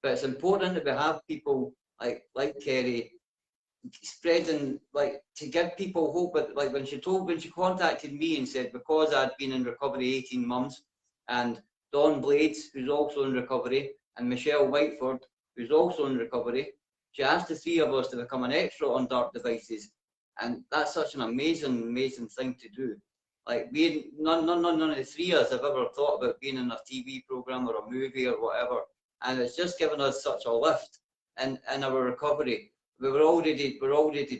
But it's important that we have people like Kerry spreading, like, to give people hope. But like when she contacted me and said, because I'd been in recovery 18 months, and Dawn Blades, who's also in recovery, and Michelle Whiteford, who's also in recovery, she asked the three of us to become an extra on Dark Devices. And that's such an amazing thing to do. Like, none of the three of us have ever thought about being in a TV program or a movie or whatever. And it's just given us such a lift in our recovery. We're already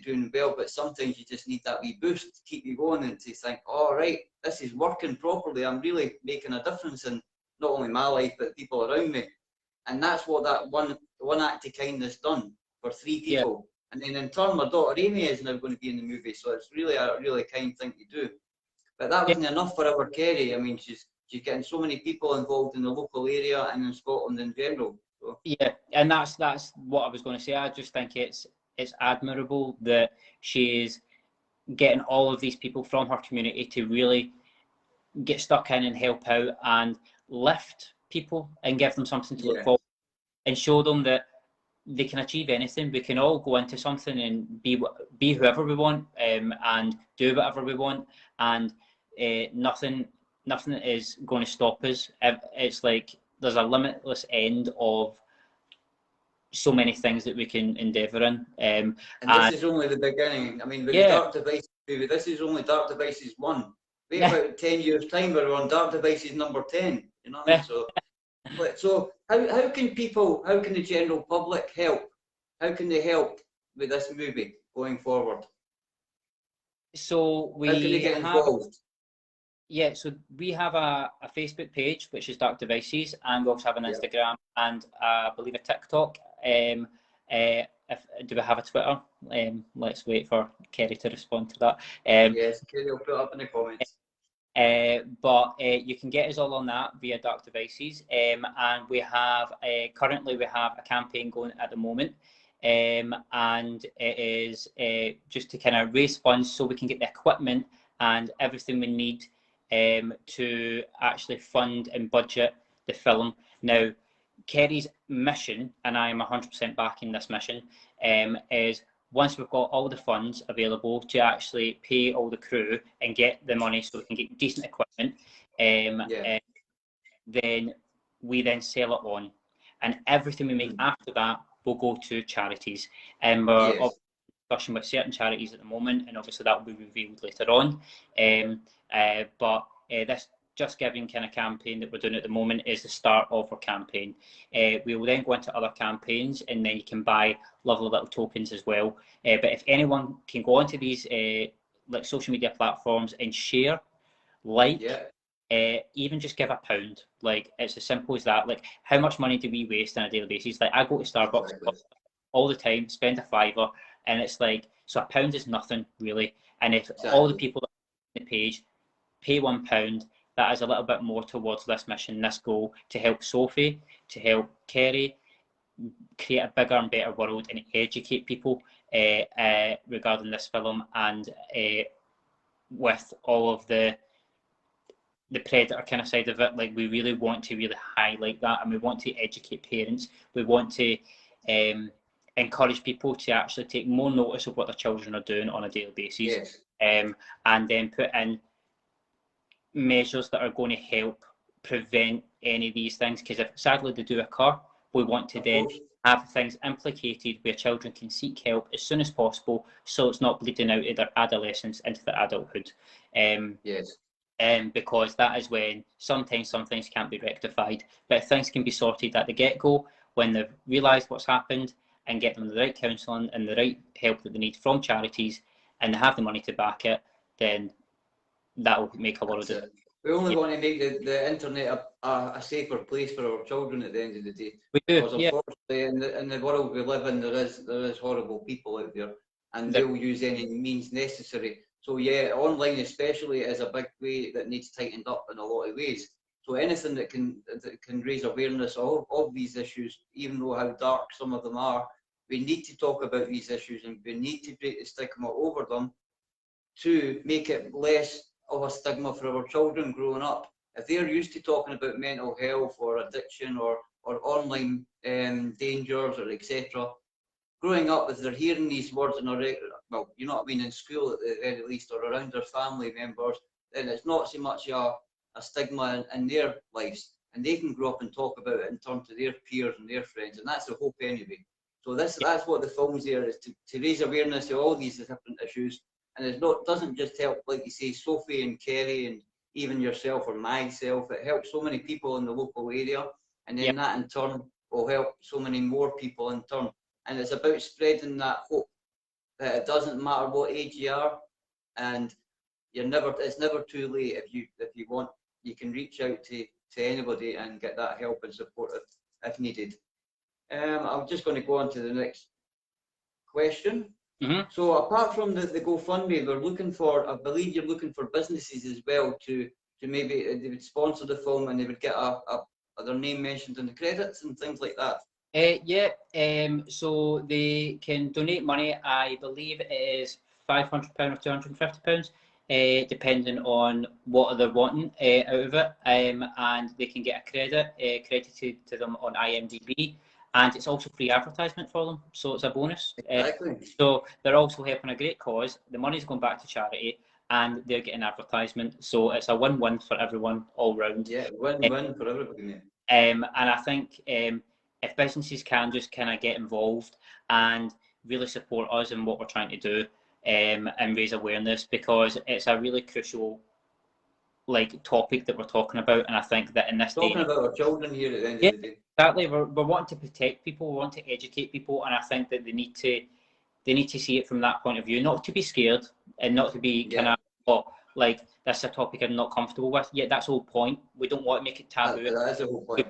doing well, but sometimes you just need that wee boost to keep you going and to think, all right, this is working properly. I'm really making a difference in not only my life, but people around me. And that's what that one act of kindness done for three people. And then in turn, my daughter Amy is now going to be in the movie, so it's really a really kind thing to do. But that wasn't enough for our Kerry. I mean, she's getting so many people involved in the local area and in Scotland in general. So. Yeah, and that's what I was going to say. I just think it's admirable that she's getting all of these people from her community to really get stuck in and help out and lift people and give them something to look forward to, and show them that they can achieve anything. We can all go into something and be whoever we want, and do whatever we want, and nothing is going to stop us. It's like there's a limitless end of so many things that we can endeavour in. And this is only the beginning. I mean, with the Dark Devices movie, this is only Dark Devices 1. wait about 10 years' time, we're on Dark Devices number 10. You know what I mean? So how can people, how can the general public help? How can they help with this movie going forward? So how can they get involved? Yeah, so we have a Facebook page, which is Dark Devices, and we also have an Instagram and I believe a TikTok. Do we have a Twitter? Let's wait for Kerry to respond to that. Yes, Kerry will put it up in the comments. But you can get us all on that via Dark Devices, and we have currently we have a campaign going at the moment, and it is just to kind of raise funds so we can get the equipment and everything we need to actually fund and budget the film. Now, Kerry's mission, and I am 100% backing this mission, is once we've got all the funds available to actually pay all the crew and get the money so we can get decent equipment, then we then sell it on. And everything we make after that will go to charities. And we're discussion with certain charities at the moment, and obviously that will be revealed later on. But this Just Giving kind of campaign that we're doing at the moment is the start of our campaign. We will then go into other campaigns, and then you can buy lovely little tokens as well. But if anyone can go onto these like social media platforms and share, even just give £1. Like, it's as simple as that. Like, how much money do we waste on a daily basis? Like, I go to Starbucks all the time, spend a £5, and it's like, so £1 is nothing really. And if all the people that are on the page pay £1, that is a little bit more towards this mission, this goal, to help Sophie, to help Kerry create a bigger and better world and educate people regarding this film, and with all of the predator kind of side of it. Like, we really want to really highlight that, and we want to educate parents. We want to encourage people to actually take more notice of what their children are doing on a daily basis, and then put in measures that are going to help prevent any of these things, because if sadly they do occur, we want to then have things implicated where children can seek help as soon as possible, so it's not bleeding out of their adolescence into their adulthood. Because that is when sometimes some things can't be rectified, but if things can be sorted at the get-go, when they've realised what's happened, and get them the right counselling and the right help that they need from charities, and they have the money to back it, then that will make a lot of difference. We only want to make the internet a safer place for our children at the end of the day. We do, because unfortunately in the world we live in, there is horrible people out there, and they'll use any means necessary. So yeah, online especially is a big way that needs tightened up in a lot of ways. So anything that can raise awareness of these issues, even though how dark some of them are, we need to talk about these issues, and we need to break the stigma over them to make it less of a stigma for our children growing up. If they're used to talking about mental health or addiction or online dangers or etc., growing up, if they're hearing these words in well, you know what I mean, in school at the very least, or around their family members, then it's not so much a stigma in their lives, and they can grow up and talk about it and turn to their peers and their friends, and that's the hope anyway. So that's what the film's there, is to raise awareness of all these different issues. And it doesn't just help, like you say, Sophie and Kerry and even yourself or myself. It helps so many people in the local area, and then that in turn will help so many more people in turn. And it's about spreading that hope that it doesn't matter what age you are, and it's never too late. If you want, you can reach out to anybody and get that help and support if needed. I'm just going to go on to the next question. So apart from the GoFundMe, we're looking for, I believe you're looking for businesses as well to maybe they would sponsor the film, and they would get their name mentioned in the credits and things like that. So they can donate money. I believe it is £500 or £250, depending on what they're wanting out of it, and they can get a credit credited to them on IMDb. And it's also free advertisement for them, so it's a bonus. So they're also helping a great cause. The money's going back to charity, and they're getting advertisement. So it's a win-win for everyone all round. Yeah, win-win for everybody. And I think if businesses can just kind of get involved and really support us in what we're trying to do, and raise awareness, because it's a really crucial like topic that we're talking about, and I think that in this day, talking about our children here at the end yeah, of the day. exactly, we're wanting to protect people, we want to educate people, and I think that they need to see it from that point of view, not to be scared and not to be kind of, oh, like that's a topic I'm not comfortable with. Yeah, that's the whole point. We don't want to make it taboo. That is the whole point.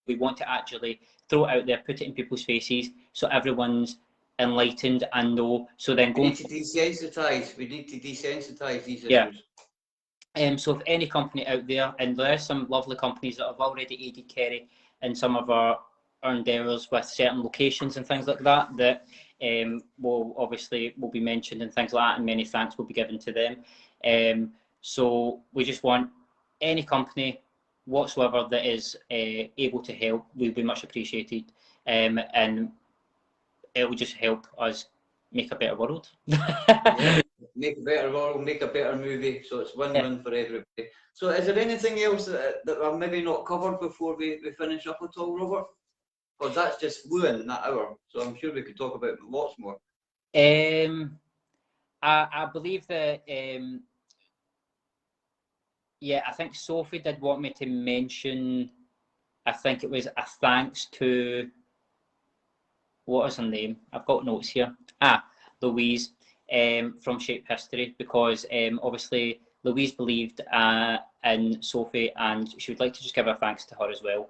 We want to actually throw it out there, put it in people's faces, so everyone's enlightened and know. So then we need to desensitise. We need to desensitise these issues. So if any company out there, and there are some lovely companies that have already aided Kerry in some of our endeavours with certain locations and things like that, that will be mentioned and things like that, and many thanks will be given to them. So we just want any company whatsoever that is able to help, will be much appreciated, and it will just help us make a better world. Make a better world, make a better movie, so it's win-win for everybody. So is there anything else that I've maybe not covered before we finish up at all, Robert? Because that's just flew in that hour, so I'm sure we could talk about lots more. I believe that I think Sophie did want me to mention, I think it was a thanks to, what is her name? I've got notes here. Louise from Shape History, because obviously Louise believed in Sophie, and she would like to just give a thanks to her as well.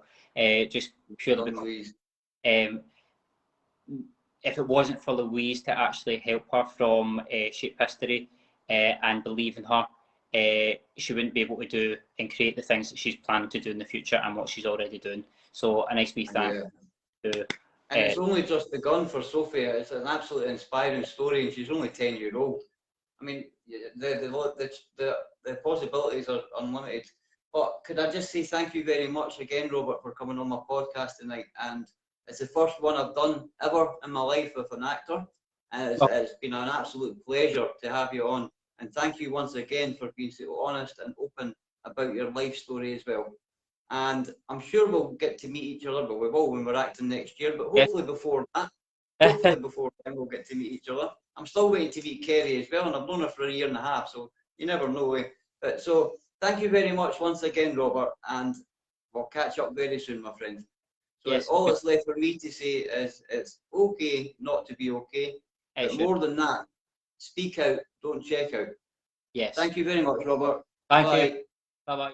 Just purely because if it wasn't for Louise to actually help her from Shape History and believe in her, she wouldn't be able to do and create the things that she's planning to do in the future and what she's already doing. So a nice wee thank to. And it's only just begun for Sophie. It's an absolutely inspiring story, and she's only 10 years old. I mean, the possibilities are unlimited. But could I just say thank you very much again, Robert, for coming on my podcast tonight. And it's the first one I've done ever in my life with an actor, and it's been an absolute pleasure to have you on. And thank you once again for being so honest and open about your life story as well. And I'm sure we'll get to meet each other, but we will when we're acting next year. But hopefully before that, before then we'll get to meet each other. I'm still waiting to meet Kerry as well, and I've known her for a year and a half, so you never know. But so thank you very much once again, Robert, and we'll catch up very soon, my friend. So all that's left for me to say is it's okay not to be okay, but more than that, speak out, don't check out. Yes. Thank you very much, Robert. Thank you. Bye-bye.